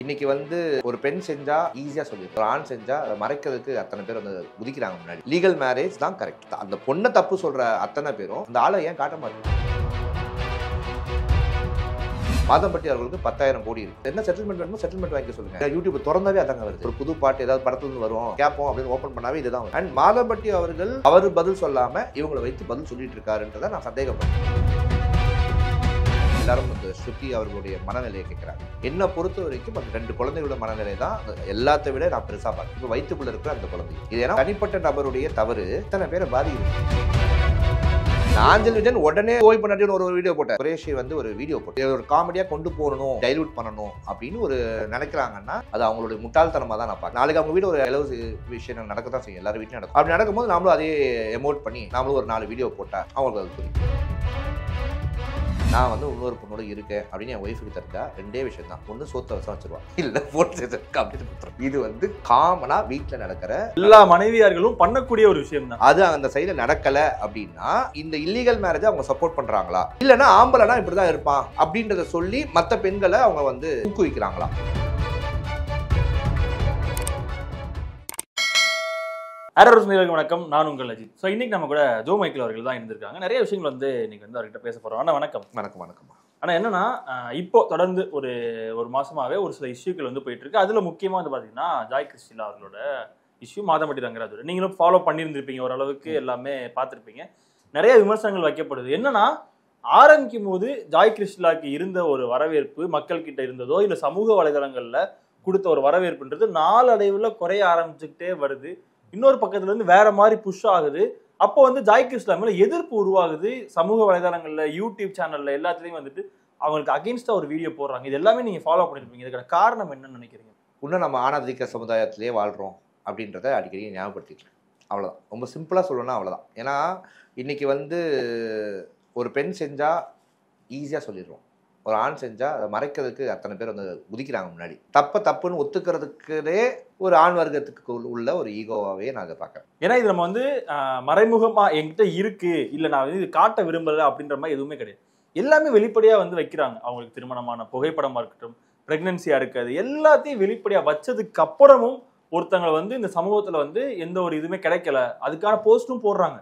இன்னைக்கு வந்து ஒரு பெண் செஞ்சா ஈஸியா சொல்லிடும், ஒரு ஆண் செஞ்சா அதை மறைக்கிறதுக்கு அத்தனை பேர் வந்து குதிக்கிறாங்க முன்னாடி. லீகல் மேரேஜ் தான் கரெக்ட். அந்த பொண்ணை தப்பு சொல்ற அத்தனை பேரும் அந்த ஆளை ஏன் காட்ட மாட்டேங்க? மாதம்பட்டி அவர்களுக்கு 10,000 கோடி இருக்கு. என்ன செட்டில்மெண்ட் வேணுமோ செட்டில்மெண்ட் வாங்கி சொல்லுங்க. யூடியூப் திறந்தாவே அதாங்க வருது. ஒரு புது பாட்டு ஏதாவது படத்துல இருந்து வரும் கேட்போம் அப்படின்னு ஓப்பன் பண்ணாவே இதுதான். அண்ட் மாதம்பட்டி அவர்கள் அவர் பதில் சொல்லாம இவங்களை வைத்து பதில் சொல்லிட்டு இருக்காருன்றதை நான் சந்தேகப்படுறேன். எல்லாரும் அந்த ஸ்ருதி அவர்களுடைய மனநிலையை கேட்கிறாங்க. என்ன பொறுத்த வரைக்கும் அந்த 2 குழந்தைகளோட மனநிலை தான் எல்லாத்தை விட நான் பெருசா பார்க்கிறேன். இப்போ வயிற்றுக்குள்ள இருக்கிற அந்த குழந்தை இது ஏன்னா தனிப்பட்ட நபருடைய தவறு இத்தனை பேரை பாதிக்கிறது. ஆஞ்சல் விஜயன் உடனே ஓய் பண்ணி ஒரு வீடியோ போட்டார். குரேஷி வந்து ஒரு வீடியோ போட்டு ஒரு காமெடியா கொண்டு போகணும், டைலூட் பண்ணணும் அப்படின்னு ஒரு நினைக்கிறாங்கன்னா அது அவங்களுடைய முட்டாள்தனமா தான் நான் பார்க்கிறேன். நாளைக்கு அவங்க வீடு ஒரு இலவச விஷயம் நடக்க தான் செய்யும், எல்லாரும் வீட்லையும் நடக்கும். அப்படி நடக்கும்போது நாமளும் அதே எமோட் பண்ணி நாமளும் ஒரு 4 வீடியோ போட்டா அவங்களுக்கு அது புரியும். நான் வந்து இன்னொரு பொண்ணோட இருக்கேன் அப்படின்னு என் ஒய்ஃபுக்கு தெரிஞ்சா 2 விஷயம் தான். ஒன்று சோத்த வசம் வச்சிருவான், இல்லை போட்டு அப்படின்னு கொடுத்துரும். இது வந்து காமனா வீட்டில் நடக்கிற எல்லா மனைவியார்களும் பண்ணக்கூடிய ஒரு விஷயம் தான். அது அந்த சைடில் நடக்கல அப்படின்னா இந்த இல்லீகல் மேரேஜை அவங்க சப்போர்ட் பண்றாங்களா, இல்லைன்னா ஆம்பளைனா இப்படிதான் இருப்பான் அப்படின்றத சொல்லி மற்ற பெண்களை அவங்க வந்து ஊக்குவிக்கிறாங்களா? வணக்கம், நான் உங்கள் அஜித். ஸோ இன்னைக்கு நம்ம கூட ஜோ மைக்கேல் அவர்கள் தான் இருந்திருக்காங்க. நிறைய விஷயங்கள் வந்து இன்னைக்கு வந்து அவர்கிட்ட பேச போறோம். ஆனால் வணக்கம். வணக்கம். ஆனால் என்னன்னா இப்போ தொடர்ந்து ஒரு மாசமாவே ஒரு சில இஷ்யூக்கள் வந்து போயிட்டு இருக்கு. அதுல முக்கியமா வந்து பாத்தீங்கன்னா ஜாய் கிறிஸ்டிலா அவர்களோட இஷ்யூ, மாதம்பட்டி ரங்கராஜோட. நீங்களும் ஃபாலோ பண்ணியிருந்திருப்பீங்க, ஓரளவுக்கு எல்லாமே பார்த்துருப்பீங்க. நிறைய விமர்சனங்கள் வைக்கப்படுது. என்னன்னா ஆரம்பிக்கும் போது ஜாய் கிறிஸ்டிலாக்கு இருந்த ஒரு வரவேற்பு மக்கள் கிட்ட இருந்ததோ இல்லை சமூக வலைதளங்கள்ல கொடுத்த ஒரு வரவேற்புன்றது நாளடைவுல குறைய ஆரம்பிச்சுக்கிட்டே வருது. இன்னொரு பக்கத்துல இருந்து வேற மாதிரி புஷ் ஆகுது. அப்போ வந்து ஜாய் கிறிஸ்டிலா மேல எதிர்ப்பு உருவாகுது. சமூக வலைதளங்கள்ல, யூடியூப் சேனல்ல எல்லாத்துலயும் வந்துட்டு அவங்களுக்கு அகெயின்ஸ்டா ஒரு வீடியோ போடுறாங்க. இது எல்லாமே நீங்க ஃபாலோ பண்ணிருப்பீங்க. இதுக்கான காரணம் என்னன்னு நினைக்கிறீங்க? இன்னும் நம்ம ஆணாதிக்க சமுதாயத்திலேயே வாழ்றோம் அப்படின்றத அடிக்கடி ஞாபகப்படுத்திட்டு அவ்வளோதான். ரொம்ப சிம்பிளா சொல்லணும்னா அவ்வளோதான். ஏன்னா இன்னைக்கு வந்து ஒரு பெண் செஞ்சா ஈஸியா சொல்லிடுறோம், ஒரு ஆண் செஞ்சா அதை மறைக்கிறதுக்கு அத்தனை பேர் வந்து குதிக்கிறாங்க முன்னாடி. தப்புன்னு ஒத்துக்கிறதுக்குதே ஒரு ஆண் வர்க்கத்துக்கு உள்ள ஒரு ஈகோவாவே நான் அதை பார்க்குறேன். ஏன்னா இது நம்ம வந்து மறைமுகமா என்கிட்ட இருக்கு, இல்லை நான் வந்து இது காட்ட விரும்பல அப்படின்ற மாதிரி எதுவுமே கிடையாது. எல்லாமே வெளிப்படையா வந்து வைக்கிறாங்க. அவங்களுக்கு திருமணமான புகைப்படமா இருக்கட்டும், பிரெக்னன்சியா இருக்காது, எல்லாத்தையும் வெளிப்படையா வச்சதுக்கு அப்புறமும் ஒருத்தங்களை வந்து இந்த சமூகத்துல வந்து எந்த ஒரு இதுவுமே கிடைக்கல, அதுக்கான போஸ்டும் போடுறாங்க.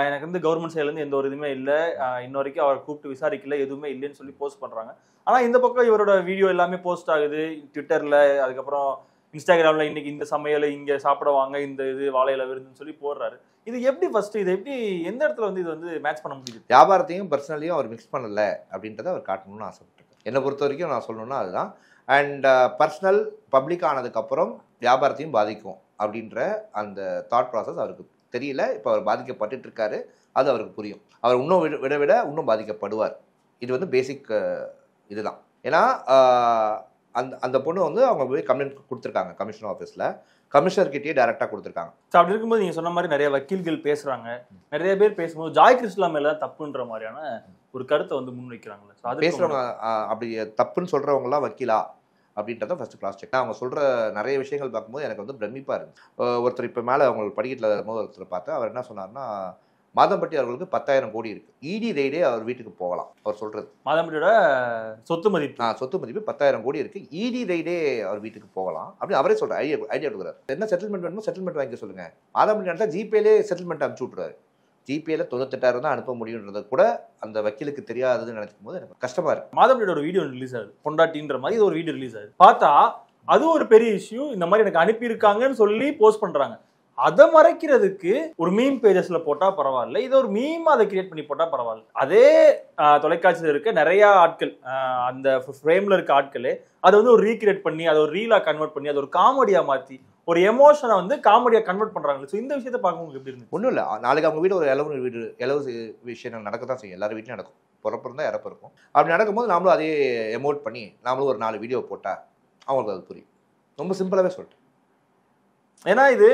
எனக்கு வந்து கவர்மெண்ட் சைட்ல இருந்து எந்த ஒரு இதுவுமே இல்லை, இன்ன வரைக்கும் அவரை கூப்பிட்டு விசாரிக்கல, எதுவுமே இல்லைன்னு சொல்லி போஸ்ட் பண்றாங்க. ஆனா இந்த பக்கம் இவரோட வீடியோ எல்லாமே போஸ்ட் ஆகுது ட்விட்டர்ல, அதுக்கப்புறம் இன்ஸ்டாகிராம்ல. இன்னைக்கு இந்த சமையல இங்க சாப்பிட வாங்க, இந்த இது வாழையில விருந்துன்னு சொல்லி போடுறாரு. இது எப்படி ஃபர்ஸ்ட், இது எப்படி எந்த இடத்துல வந்து இது வந்து மேட்ச் பண்ண முடியுது? வியாபாரத்தையும் பர்சனலையும் அவர் மிக்ஸ் பண்ணல அப்படின்றத அவர் காட்டணும்னு ஆசைப்பட்டிருக்கேன். என்னை பொறுத்த வரைக்கும் நான் சொல்லணும்னா அதுதான். அண்ட் பர்சனல் பப்ளிக் ஆனதுக்கப்புறம் வியாபாரத்தையும் பாதிக்கும் அப்படின்ற அந்த தாட் ப்ராசஸ் அவருக்கு தெரியல. இப்போ அவர் பாதிக்கப்பட்டு இருக்காரு, அது அவருக்கு புரியும். அவர் இன்னும் விட இன்னும் பாதிக்கப்படுவார். இது வந்து பேசிக் இதுதான். ஏன்னா அந்த பொண்ணு வந்து அவங்க போய் கம்ப்ளைண்ட் கொடுத்துருக்காங்க கமிஷனர் ஆஃபீஸில், கமிஷனர்கிட்டயே டைரெக்டாக கொடுத்துருக்காங்க. ஸோ அப்படி இருக்கும்போது நீங்கள் சொன்ன மாதிரி நிறைய வக்கீல்கள் பேசுகிறாங்க. நிறைய பேர் பேசும்போது ஜாய் கிறிஸ்டிலா மேலே தான் தப்புன்ற மாதிரியான ஒரு கருத்தை வந்து முன்வைக்கிறாங்களே. ஸோ அது பேசுகிறவங்க அப்படி தப்புன்னு சொல்கிறவங்களாம் வக்கீலா அப்படின்றத ஃபர்ஸ்ட் கிளாஸ் செக். அவங்க சொல்கிற நிறைய விஷயங்கள் பார்க்கும்போது எனக்கு வந்து பிரமிப்பாக இருந்துச்சு. ஒருத்தர் இப்போ மேலே அவங்களுக்கு படிக்கட்டில் இருக்கும்போது ஒருத்தர் பார்த்தா அவர் என்ன சொன்னார்னா, மாதம்பட்டி அவர்களுக்கு 10,000 கோடி இருக்கு, இடி ரைடே அவர் வீட்டுக்கு போகலாம். அவர் சொல்றது மாதம்பட்டியோட சொத்து மதிப்பு 10,000 கோடி இருக்கு, இடி ரைடே அவர் வீட்டுக்கு போகலாம் அப்படின்னு அவரே சொல்ற ஐடியா கொடுக்குறாரு. என்ன செட்டில்மெண்ட் வேணுமோ செட்டில்மெண்ட் வாங்கி சொல்லுங்க. மாதம்பட்டி நடத்தா ஜிபேலே செட்டில்மெண்ட் அனுப்பிச்சு விட்டுறாரு. ஜிபேல 98,000 தான் அனுப்ப முடியுன்றது கூட அந்த வக்கீலுக்கு தெரியாதுன்னு நினைக்கும் போது எனக்கு கஷ்டமா இருக்கு. மாதம்பட்டியோட ஒரு வீடியோ ரிலீஸ் ஆகுது, பொண்டாட்டின்ற மாதிரி இது ஒரு வீடியோ ரிலீஸ் ஆகுது. பார்த்தா அது ஒரு பெரிய இஷ்யூ. இந்த மாதிரி எனக்கு அனுப்பியிருக்காங்கன்னு சொல்லி போஸ்ட் பண்றாங்க. அதை மறைக்கிறதுக்கு ஒரு மீம் பேஜஸ்ல போட்டா பரவாயில்ல, இதை ஒரு மீம் அதை கிரியேட் பண்ணி போட்டா பரவாயில்ல. அதே தொலைக்காட்சியில் இருக்க நிறைய ஆட்கள், அந்த ஃப்ரேம்ல இருக்க ஆட்களே அதை வந்து ஒரு ரீக்ரியேட் பண்ணி அதை ஒரு ரீலா கன்வெர்ட் பண்ணி அதை ஒரு காமெடியா மாத்தி ஒரு எமோஷனை வந்து காமெடியா கன்வெர்ட் பண்றாங்க. ஸோ இந்த விஷயத்தை பார்க்கும்போது எப்படி இருக்கு? ஒன்றும் இல்லை, நாளைக்கு அவங்க வீடு ஒரு இலவச விஷயம் நடக்க தான் செய்யும், எல்லாரும் வீட்லையும் நடக்கும். பிறப்பிருந்தா இறப்பு இருக்கும். அப்படி நடக்கும்போது நாமளும் அதே எமோட் பண்ணி நாமளும் ஒரு 4 வீடியோ போட்டா அவங்களுக்கு அது புரியும். ரொம்ப சிம்பிளாகவே சொல்லிட்டேன். ஏன்னா இது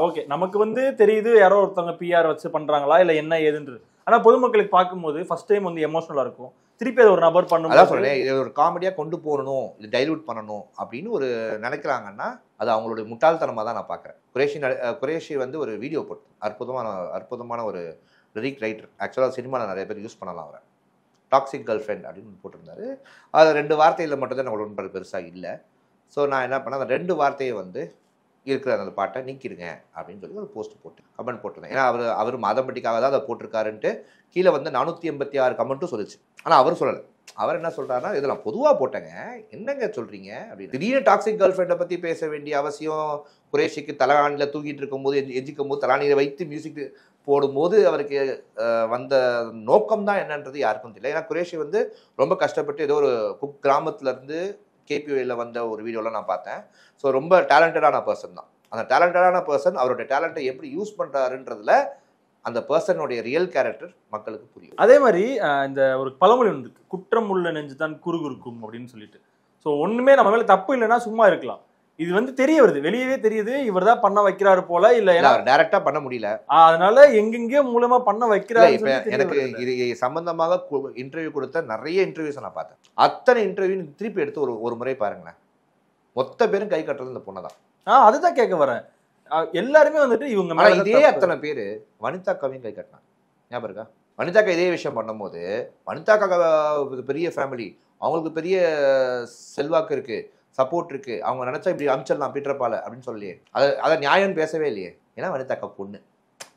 ஓகே, நமக்கு வந்து தெரியுது யாரோ ஒருத்தவங்க பிஆர் வச்சு பண்றாங்களா இல்லை என்ன ஏதுன்றது. ஆனா பொதுமக்களுக்கு பார்க்கும்போது ஃபர்ஸ்ட் டைம் வந்து எமோஷனலா இருக்கும். திருப்பி அதை ஒரு நபர் பண்ணும், அதான் சொல்றேன், இது ஒரு காமெடியா கொண்டு போகணும், இது டைலூட் பண்ணணும் அப்படின்னு ஒரு நினைக்கிறாங்கன்னா அது அவங்களுடைய முட்டாள்தனமா தான் நான் பார்க்குறேன். குரேஷி வந்து ஒரு வீடியோ போட்டு அற்புதமான ஒரு லிரிக் ரைட்டர். ஆக்சுவலாக சினிமாவில் நிறைய பேர் யூஸ் பண்ணலாம். அவரை டாக்ஸிக் கேர்ள் ஃப்ரெண்ட் அப்படின்னு போட்டிருந்தாரு. அது 2 வார்த்தையில் மட்டும்தான் நம்மளோட உடன்பாடு பெருசாக இல்லை. ஸோ நான் என்ன பண்ணேன், அந்த 2 வார்த்தையை வந்து இருக்கிற அந்த பாட்டை நீக்கிடுங்க அப்படின்னு சொல்லி ஒரு போஸ்ட் போட்டு கமெண்ட் போட்டிருந்தேன். ஏன்னா அவர் மாதம்பட்டிக்காக தான் அதை போட்டிருக்காருன்ட்டு கீழே வந்து 486 கமெண்ட்டும் சொல்லிச்சு. ஆனால் அவர் சொல்லலை. அவர் என்ன சொல்றாருன்னா, இதெல்லாம் பொதுவாக போட்டேங்க, என்னங்க சொல்றீங்க அப்படின்னு. திடீர்னு டாக்ஸிக் கேர்ள் ஃப்ரெண்டை பற்றி பேச வேண்டிய அவசியம் குரேஷிக்கு தலகாணியில் தூக்கிட்டு இருக்கும்போது எஞ்சிக்கும் போது தலானியை வைத்து மியூசிக் போடும்போது அவருக்கு வந்த நோக்கம் தான் என்னன்றது யாருக்கும் தெரியல. ஏன்னா குரேஷி வந்து ரொம்ப கஷ்டப்பட்டு ஏதோ ஒரு கிராமத்துலேருந்து கேபிஓயில் வந்த ஒரு வீடியோவில் நான் பார்த்தேன். ஸோ ரொம்ப டேலண்டடான பர்சன் தான். அந்த டேலண்டடான பர்சன் அவருடைய டேலண்ட்டை எப்படி யூஸ் பண்ணுறாருன்றதுல அந்த பர்சனுடைய ரியல் கேரக்டர் மக்களுக்கு புரியும். அதே மாதிரி இந்த ஒரு பழமொழி வந்து குற்றம் உள்ள நெஞ்சு தான் குறுகுறுக்கும் அப்படின்னு சொல்லிட்டு. ஸோ ஒண்ணுமே நம்ம மேல தப்பு இல்லைன்னா சும்மா இருக்கலாம். இது வந்து தெரிய வருது, வெளியவே தெரியுது இவர் தான் பண்ண வைக்கிறாரு போல, இல்ல அவர் டைரக்டா பண்ண முடியல, அதனால எங்கெங்கயோ மூலமா பண்ண வைக்கிறாரு. எனக்கு இது சம்பந்தமாக இன்டர்வியூ கொடுத்த நிறைய இன்டர்வியூஸ் நான் பார்த்தேன். அத்தனை இன்டர்வியூ திருப்பி எடுத்து ஒரு முறை பாருங்களேன். மொத்த பேரும் கை கட்டுறது இந்த பொண்ணை தான். அதுதான் கேட்க வரேன். எல்லாருமே வந்துட்டு இவங்க மேல இதே அத்தனை பேரு வனிதாக்காவையும் கை கட்டினாங்க. ஞாபகம் இருக்கா? வனிதாக்கா இதே விஷயம் பண்ணும்போது, வனிதாக்கா பெரிய ஃபேமிலி, அவங்களுக்கு பெரிய செல்வாக்கு இருக்கு, சப்போர்ட் இருக்கு, அவங்க நினைச்சா இப்படி அமிச்சிடலாம் பீட்டர்பால அப்படின்னு சொல்லியே அதை நியாயம் பேசவே இல்லையே. ஏன்னா வனிதாக்கா பொண்ணு.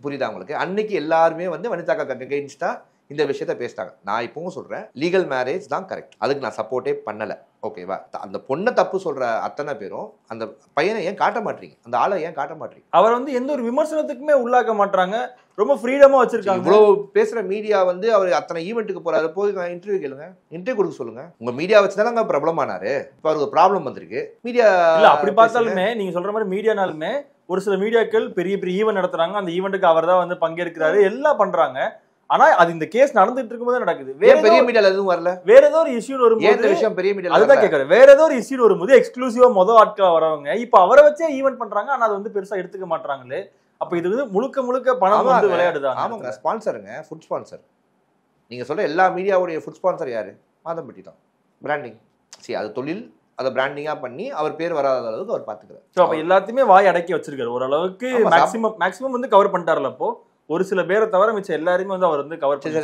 புரியுதா உங்களுக்கு? அன்னைக்கு எல்லாருமே வந்து வனிதாக்கா அகைன்ஸ்டா இந்த விஷயத்த பேசிட்டாங்க. நான் இப்பவும் சொல்றேன், லீகல் மேரேஜ் தான் கரெக்ட், அதுக்கு நான் சப்போர்ட்டே பண்ணல. ஓகேவா? அந்த பொண்ணை தப்பு சொல்ற அத்தனை பேரும் அந்த பையனை ஏன் காட்ட மாட்டீங்க, அந்த ஆளை ஏன் காட்ட மாட்டீங்க? அவர் வந்து எந்த ஒரு விமர்சனத்துக்குமே உள்ளாக்க மாட்டாங்க, ரொம்ப ஃப்ரீடமா வச்சிருக்காங்க. இவ்வளவு பேசுற மீடியா வந்து அவர் அத்தனை ஈவெண்ட்டுக்கு போறாரு, போய் இன்டர்வியூ கேளுங்க, இன்டர்வியூ கொடுக்க சொல்லுங்க. உங்க மீடியா வச்சுதானங்க பிரபலமானாரு. இப்ப அவருக்கு ப்ராப்ளம் வந்திருக்கு. மீடியா இல்ல அப்படி பார்த்தாலுமே நீங்க சொல்ற மாதிரி மீடியானாலுமே ஒரு சில மீடியாக்கள் பெரிய பெரிய ஈவெண்ட் நடத்துறாங்க, அந்த ஈவெண்ட்டுக்கு அவர் தான் வந்து பங்கேற்கிறாரு, எல்லாம் பண்றாங்க. ஆனா அது இந்த கேஸ் நடந்துட்டு இருக்கும்போது நடக்குது. வேற பெரிய மீடியால எதுவும் வரல. வேற ஏதோ ஒரு இஷ்யூ வரும்போது விஷயம் பெரிய மீடியால அதுதான் கேக்குறேன். வேற ஏதோ ஒரு இஷ்யூ வரும்போது எக்ஸ்க்ளூசிவா ஆட்களா வரவங்க இப்ப அவரை வச்சே ஈவெண்ட் பண்றாங்க. ஆனா அது வந்து பெருசா எடுத்துக்க மாட்டாங்களே. அப்ப இது வந்து முழுக்க பணம் வந்து விளையாடுதான். ஆமாங்க, ஸ்பான்சருங்க, ஃபுட் ஸ்பான்சர். நீங்க சொல்ற எல்லா மீடியாவுடைய ஃபுட் ஸ்பான்சர் யாரு? மாதம்பட்டி தான். பிராண்டிங். சரி, அது தொழில், அதை பிராண்டிங்கா பண்ணி அவர் பேர் வராத அளவுக்கு அவர் பாத்துக்கிறார். சோ அப்ப எல்லாத்தையுமே வாய் அடக்கி வச்சிருக்காரு. ஓரளவுக்கு மேக்ஸிமம் வந்து கவர் பண்ணிட்டாருல. அப்போ ஒரு சில பேரை தவிர மிச்சம் எல்லாருமே வந்து அவர் வந்து கவர் பண்ணி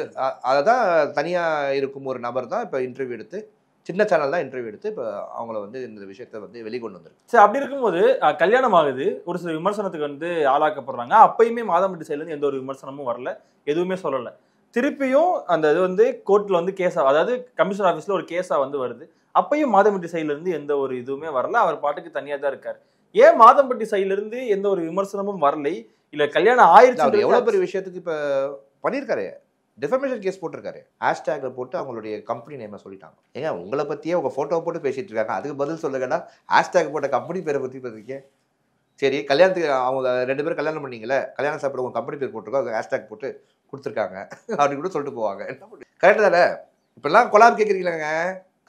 அதான் தனியா இருக்கும் ஒரு நபர் தான் இப்ப இன்டர்வியூ எடுத்து, சின்ன சேனல் தான் இன்டர்வியூ எடுத்து இப்ப அவங்கள வந்து இந்த விஷயத்தை வந்து வெளிக்கொண்டு வந்திருக்கு. சரி, அப்படி இருக்கும்போது கல்யாணம் ஆகுது, ஒரு சில விமர்சனத்துக்கு வந்து ஆளாக்கப்படுறாங்க. அப்பயுமே மாதம்பட்டி சைட்ல இருந்து எந்த ஒரு விமர்சனமும் வரல, எதுவுமே சொல்லல. திருப்பியும் அந்த இது வந்து கோர்ட்ல வந்து கேஸா, அதாவது கமிஷனர் ஆஃபீஸ்ல ஒரு கேஸா வந்து வருது. அப்பயும் மாதம்பட்டி சைட்ல இருந்து எந்த ஒரு இதுவுமே வரல, அவர் பாட்டுக்கு தனியா தான் இருக்காரு. ஏன் மாதம்பட்டி சைட்ல இருந்து எந்த ஒரு விமர்சனமும் வரலை? இல்ல கல்யாணம் ஆயிடுச்சு, எவ்வளவு பெரிய விஷயத்துக்கு இப்ப பண்ணிருக்காரு, டிஃபமேஷன் கேஸ் போட்டிருக்காரு. ஹேஷ்டேக்ல போட்டு அவங்களுடைய கம்பெனி நேமை சொல்லிட்டாங்க. ஏங்க உங்களை பத்தியே உங்க போட்டோவை போட்டு பேசிட்டு இருக்காங்க, அதுக்கு பதில் சொல்லுங்கன்னா ஹேஷ்டேக் போட்ட கம்பெனி பேரை பத்தி பேசுறீங்க. சரி, கல்யாணத்துக்கு அவங்க 2 பேரும் கல்யாணம் பண்ணீங்களே, கல்யாணம் சாப்பிட உங்க கம்பெனி பேர் போட்டிருக்கோம், ஹேஷ்டேக் போட்டு கொடுத்துருக்காங்க அப்படின்னு கூட சொல்லிட்டு போவாங்க. என்ன பண்ணுங்க, கரெக்ட் தானே? இப்பெல்லாம் கொலாப் கேட்குறீங்களாங்க,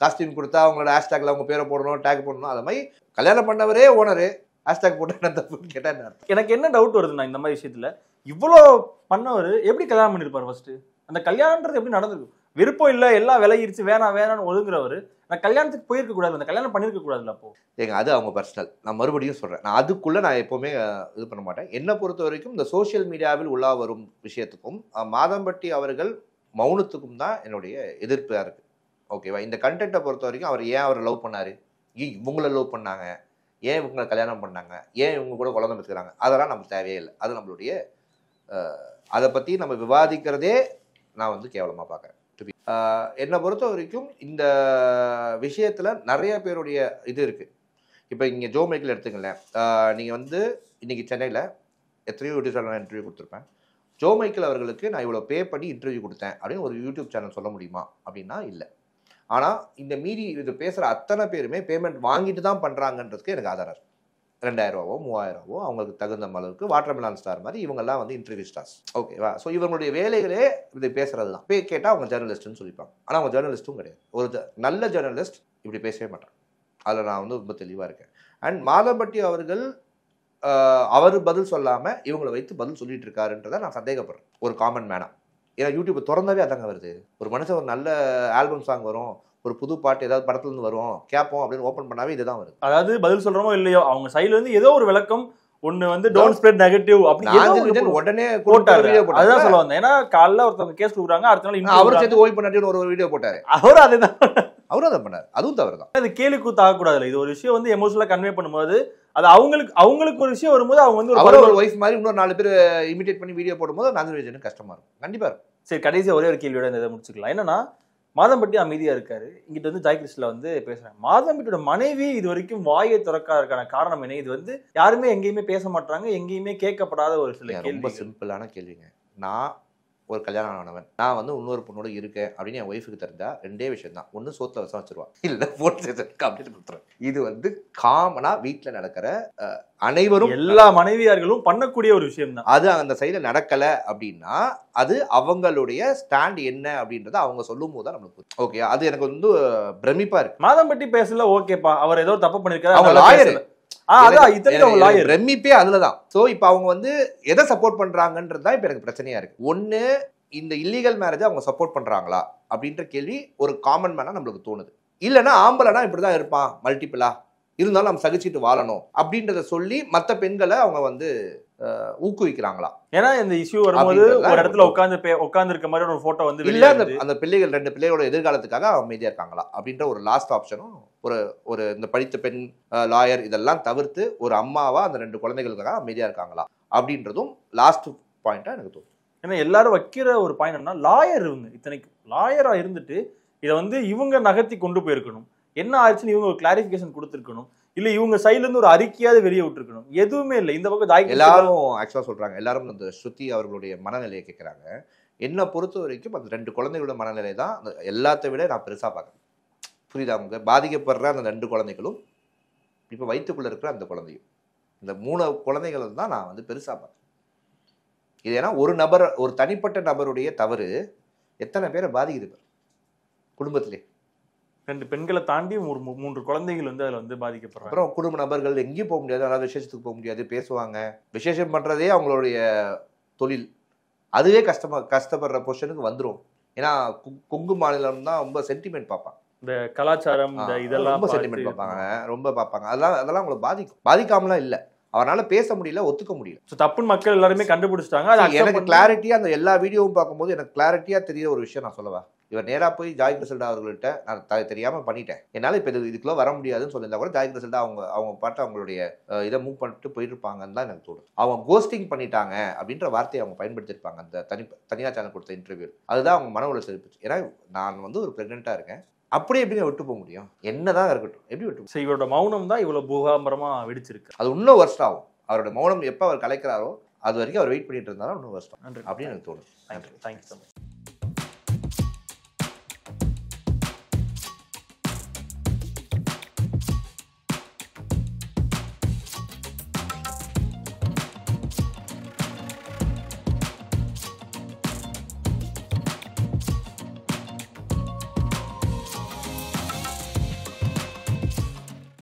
காஸ்டியூம் கொடுத்தா அவங்களோட ஹேஷ்டேக்ல அவங்க பேரை போடணும், டேக் போடணும். அது மாதிரி கல்யாணம் பண்ணவரே ஓனரு ஹேஷ்டேக் போட்டு என்ன தப்புன்னு கேட்டா என்ன அர்த்தம்? எனக்கு என்ன டவுட் வருதுன்னா, இந்த மாதிரி விஷயத்துல இவ்வளோ பண்ணவர் எப்படி கல்யாணம் பண்ணிருப்பாரு? ஃபர்ஸ்ட் அந்த கல்யாணம்ன்றது எப்படி நடந்திருக்கும்? விருப்பம் இல்ல, எல்லாம் விலகிருச்சு, வேணாம்னு ஒதுங்குறவர் நான் கல்யாணத்துக்கு போயிருக்க கூடாது, அந்த கல்யாணம் பண்ணிருக்க கூடாதுல்ல? அப்போ ஏங்க அது அவங்க பர்சனல். நான் மறுபடியும் சொல்றேன், நான் அதுக்குள்ள நான் எப்பவுமே இது பண்ண மாட்டேன். என்னை பொறுத்த வரைக்கும் இந்த சோசியல் மீடியாவில் உள்ளா வரும் விஷயத்துக்கும் மாதம்பட்டி அவர்கள் மௌனத்துக்கும் தான் என்னுடைய எதிர்ப்பா இருக்கு. ஓகேவா? இந்த கண்டென்ட்டை பொறுத்த வரைக்கும் அவர் ஏன் அவரை லவ் பண்ணாரு, இவங்கள லவ் பண்ணாங்க, ஏன் இவங்களை கல்யாணம் பண்ணாங்க, ஏன் இவங்க கூட குழந்தை பெற்றுக்கிறாங்க, அதெல்லாம் நமக்கு தேவையே இல்லை. அது நம்மளுடைய அதை பற்றி நம்ம விவாதிக்கிறதே நான் வந்து கேவலமாக பார்க்குறேன். என்னை பொறுத்த வரைக்கும் இந்த விஷயத்தில் நிறைய பேருடைய இது இருக்குது. இப்போ இங்கே ஜோ மைக்கேல் எடுத்துங்களேன். நீங்கள் வந்து இன்றைக்கி சென்னையில் எத்தனையோ யூடியூப் சேனல் இன்டர்வியூ கொடுத்துருப்பேன். ஜோ மைக்கேல் அவர்களுக்கு நான் இவ்வளோ பே பண்ணி இன்டர்வியூ கொடுத்தேன் அப்படின்னு ஒரு யூடியூப் சேனல் சொல்ல முடியுமா அப்படின்னா இல்லை. ஆனால் இந்த மீறி இது பேசுகிற அத்தனை பேருமே பேமெண்ட் வாங்கிட்டு தான் பண்ணுறாங்கன்றதுக்கு எனக்கு ஆதாரம். 2000 ரூபாவோ 3000 ரூபாவோ அவங்களுக்கு தகுந்த அளவுக்கு வாட்டர் மெலான் ஸ்டார் மாதிரி இவங்கெல்லாம் வந்து இன்டர்வியூ ஸ்டார்ஸ். ஓகேவா? ஸோ இவங்களுடைய வேலைகளே இது பேசுறது தான். கேட்டால் அவங்க ஜேர்னலிஸ்ட்னு சொல்லிப்பாங்க. ஆனால் அவங்க ஜேர்னலிஸ்ட்டும் கிடையாது. ஒரு நல்ல ஜேர்னலிஸ்ட் இப்படி பேசவே மாட்டாங்க. அதில் நான் வந்து ரொம்ப தெளிவாக இருக்கேன். அண்ட் மாதம்பட்டி அவர்கள் அவர் பதில் சொல்லாமல் இவங்களை வைத்து பதில் சொல்லிட்டு இருக்காருன்றதை நான் சந்தேகப்படுறேன் ஒரு காமன் மேனா. ஏன்னா யூடியூப் திறந்தாவே அதாங்க வருது. ஒரு மனுஷன் ஒரு நல்ல ஆல்பம் சாங் வரும், ஒரு புது பாட்டு ஏதாவது படத்துல இருந்து வரும், கேட்போம் அப்படின்னு ஓப்பன் பண்ணாவே இதுதான் வருது. அதாவது பதில் சொல்றோமோ இல்லையோ அவங்க சைடுல இருந்து ஏதோ ஒரு விளக்கம் ஒண்ணு வந்து டோன்ட் ஸ்ப்ரெட் நெகட்டிவ் அப்படி உடனே போட்டாரு. அதான் சொல்ல வந்தேன். ஏன்னா காலைல ஒருத்தவங்க கேஸ் கொடுக்குறாங்க, அடுத்த நாள் அவர் சேர்த்து ஓய்வு பண்ணாட்டி ஒரு வீடியோ போட்டாரு. அவர் அதுதான் அவரும் அதை பண்ணார், அதுவும் தவறு தான். அது கேலி கூத்து ஆகக்கூடாதுல்ல. இது ஒரு விஷயம் வந்து எமோஷனலா கன்வே பண்ணும்போது அது அவங்களுக்கு ஒரு விஷயம் வரும்போது அவங்க வந்து அவரோட ஒரு ஒய்ஃப் மாதிரி இன்னொரு 4 பேர் இமிடேட் பண்ணி வீடியோ போடும்போது நாகராஜனுக்கு கஷ்டமா இருக்கும், கண்டிப்பா இருக்கும். சரி, கடைசியா ஒரே ஒரு கேள்வியோட இந்த இதை முடிச்சுக்கலாம். என்னன்னா மாதம்பட்டி அமைதியா இருக்காரு, இங்கிட்ட வந்து ஜாய் கிருஷ்ணா வந்து பேசுறாங்க. மாதம்பட்டியோட மனைவி இது வரைக்கும் வாயை திறக்காதற்கான காரணம் என்ன? இது வந்து யாருமே எங்கேயுமே பேச மாட்டாங்க, எங்கேயுமே கேட்கப்படாத ஒரு சில கேள்வி. ரொம்ப சிம்பிளான கேள்விங்க. நான் ஒரு கல்யாணம் ஆனவன், நான் வந்து இன்னொரு பொண்ணோட இருக்கேன் அப்படின்னு என் ஒய்ஃபுக்கு தெரிஞ்சா 2 விஷயம் தான். ஒன்று சோத்துல விஷம் வச்சிருவா, இல்லை போட்டு அப்படின்னு கொடுத்துருவேன். இது வந்து காமனா வீட்டில் நடக்கிற அனைவரும் எல்லா மனைவியார்களும் பண்ணக்கூடிய ஒரு விஷயம் தான். அது அந்த சைடில் நடக்கலை அப்படின்னா அது அவங்களுடைய ஸ்டாண்ட் என்ன அப்படின்றத அவங்க சொல்லும் போது தான் நம்மளுக்கு ஓகே. அது எனக்கு வந்து பிரமிப்பா இருக்கு. மாதம்பட்டி பேசல, ஓகேப்பா, அவர் ஏதோ தப்பு பண்ணிருக்காரு, அவங்க லாயர், பிரமிப்பே அதுலதான். சோ இப்ப அவங்க வந்து எதை சப்போர்ட் பண்றாங்கன்றது தான் இப்ப எனக்கு பிரச்சனையா இருக்கு. ஒண்ணு, இந்த இல்லீகல் மேரேஜ் அவங்க சப்போர்ட் பண்றாங்களா அப்படின்ற கேள்வி ஒரு காமன் மேனா நம்மளுக்கு தோணுது. இல்லைன்னா ஆம்பளைனா இப்படிதான் இருப்பான், மல்டிபிளா இருந்தாலும் நம்ம சகிச்சுட்டு வாழணும் அப்படின்றத சொல்லி மற்ற பெண்களை அவங்க வந்து ஊக்குவிக்கிறாங்களா? ஏன்னா இந்த இஷ்யூ வரும்போது ஒரு இடத்துல உட்கார்ந்து இருக்க மாதிரி ஒரு போட்டோ வந்து இல்ல, அந்த பிள்ளைகள் 2 பிள்ளைகளோட எதிர்காலத்துக்காக அமைதியா இருக்காங்களா அப்படின்ற ஒரு லாஸ்ட் ஆப்ஷனும் ஒரு இந்த படித்த பெண் லாயர் இதெல்லாம் தவிர்த்து ஒரு அம்மாவா அந்த 2 குழந்தைகளுக்காக அமைதியா இருக்காங்களா அப்படின்றதும் லாஸ்ட் பாயிண்டா எனக்கு தோணும். ஏன்னா எல்லாரும் வைக்கிற ஒரு பாயிண்ட் என்ன, லாயர் இவங்க இத்தனைக்கு லாயரா இருந்துட்டு இதை வந்து இவங்க நகர்த்தி கொண்டு போயிருக்கணும், என்ன ஆச்சுன்னு இவங்க ஒரு கிளாரிபிகேஷன் கொடுத்துருக்கணும், இல்ல இவங்க சைட்ல இருந்து ஒரு அறிக்கையாவது வெளியே விட்டுருக்கணும். எதுவுமே இல்லை. இந்த பக்கம் எல்லாரும் ஆக்சுவலா சொல்றாங்க, எல்லாரும் அந்த ஸ்ருதி அவர்களுடைய மனநிலையை கேட்கிறாங்க. என்னை பொறுத்த வரைக்கும் அந்த 2 குழந்தைகளோட மனநிலை தான் எல்லாத்தை விட நான் பெருசா பார்க்கறேன். புரியுதா? அவங்க பாதிக்கப்படுற அந்த 2 குழந்தைகளும் இப்ப வயிற்றுக்குள்ள இருக்கிற அந்த குழந்தையும், இந்த 3 குழந்தைகள் தான் நான் வந்து பெருசா பார்க்கறேன். இது ஏன்னா ஒரு தனிப்பட்ட நபருடைய தவறு எத்தனை பேரை பாதிக்குது குடும்பத்திலே. 2 பெண்களை தாண்டி 3 குழந்தைகள் வந்து அதுல வந்து பாதிக்கப்படுறாங்க. அப்புறம் குடும்ப நபர்கள் எங்கேயும் போக முடியாது, அதாவது விசேஷத்துக்கு போக முடியாது, பேசுவாங்க. விசேஷம் பண்றதே அவங்களுடைய தொழில், அதுவே கஷ்டப்படுற பொசிஷனுக்கு வந்துடும். ஏன்னா கொங்கு மாநிலம் தான் ரொம்ப சென்டிமெண்ட் பார்ப்பாங்க, இந்த கலாச்சாரம் இதெல்லாம் ரொம்ப சென்டிமெண்ட் பார்ப்பாங்க, ரொம்ப பார்ப்பாங்க. அதெல்லாம் அவங்களை பாதிக்காமலாம் இல்லை, அவரால் பேச முடியல, ஒத்துக்க முடியல. தப்புன்னு மக்கள் எல்லாருமே கண்டுபிடிச்சிட்டாங்க. எனக்கு கிளாரிட்டியா அந்த எல்லா வீடியோவும் பார்க்கும்போது எனக்கு கிளாரிட்டியா தெரிய ஒரு விஷயம் நான் சொல்லவா, இவர் நேரா போய் ஜாய் கிருஷ்ணா அவர்கள்ட்ட நான் தெரியாம பண்ணிட்டேன், என்னால இப்ப இதுக்குள்ள வர முடியாதுன்னு சொல்லியிருந்தா கூட ஜாய் கிருஷ்ணா அவங்க பாட்டு அவங்களுடைய இதை மூவ் பண்ணிட்டு போயிட்டு இருப்பாங்கன்னு தான் எனக்கு தோணும். அவங்க கோஸ்டிங் பண்ணிட்டாங்க அப்படின்ற வார்த்தையை அவங்க பயன்படுத்தியிருப்பாங்க அந்த தனியார் சேனல் கொடுத்த இன்டர்வியூ. அதுதான் அவங்க மன உளைச்சல் இருந்துச்சு. ஏன்னா நான் வந்து ஒரு பிரெக்னெண்டா இருக்கேன், அப்படி எப்படிங்க விட்டு போக முடியும், என்னதான் இருக்கட்டும், எப்படி விட்டு இவரோட மௌனம் தான் இவ்வளவு பூகாம்பரமா வெடிச்சிருக்கு. அது இன்னும் வருஷம் ஆகும். அவரோட மௌனம் எப்போ அவர் கலைக்கிறாரோ அது வரைக்கும் அவர் வெயிட் பண்ணிட்டு இருந்தாலும் இன்னும் வருஷம் அப்படின்னு எனக்கு தோணுது. Thank you so much.